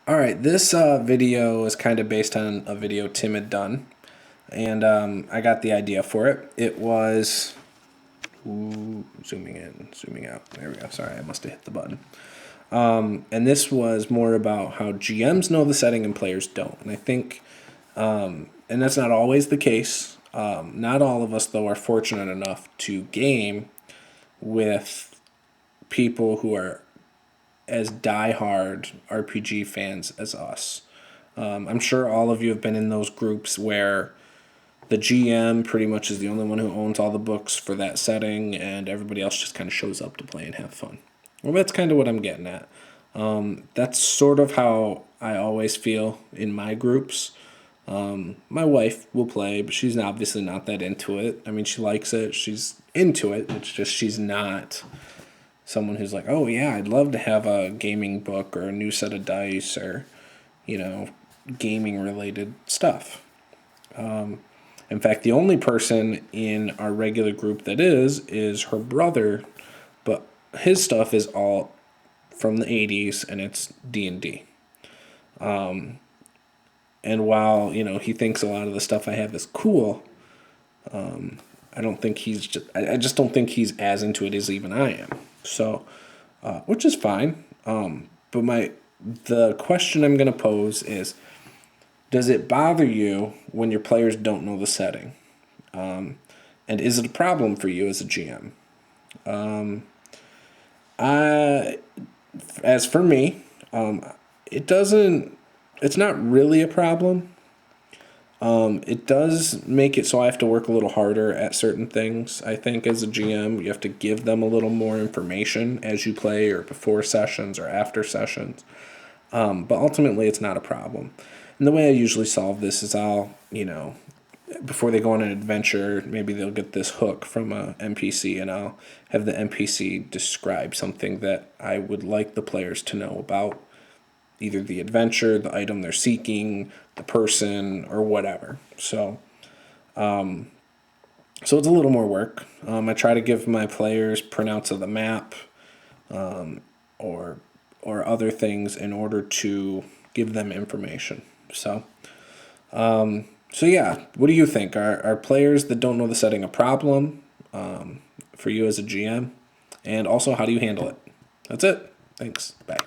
All right, this video is kind of based on a video Tim had done, and I got the idea for it. It was zooming in, zooming out. There we go. Sorry, I must have hit the button. And this was more about how GMs know the setting and players don't. And I think, and that's not always the case. Not all of us, though, are fortunate enough to game with people who are as diehard RPG fans as us. I'm sure all of you have been in those groups where the GM pretty much is the only one who owns all the books for that setting, and everybody else just kind of shows up to play and have fun. Well, that's kind of what I'm getting at. That's sort of how I always feel in my groups. My wife will play, but she's obviously not that into it. I mean, she likes it. She's into it. It's just she's not someone who's like, oh, yeah, I'd love to have a gaming book or a new set of dice or, gaming-related stuff. In fact, the only person in our regular group that is her brother, but his stuff is all from the 80s, and it's D&D. And while, he thinks a lot of the stuff I have is cool, I don't think I just don't think he's as into it as even I am. So, which is fine. But the question I'm going to pose is, does it bother you when your players don't know the setting? And is it a problem for you as a GM? As for me, it's not really a problem. It does make it so I have to work a little harder at certain things. I think as a GM, you have to give them a little more information as you play or before sessions or after sessions. But ultimately, it's not a problem. And the way I usually solve this is before they go on an adventure, maybe they'll get this hook from a NPC, and I'll have the NPC describe something that I would like the players to know about either the adventure, the item they're seeking, the person, or whatever. So it's a little more work. I try to give my players printouts of the map, or other things in order to give them information. So yeah, what do you think? Are players that don't know the setting a problem for you as a GM? And also, how do you handle it? That's it. Thanks. Bye.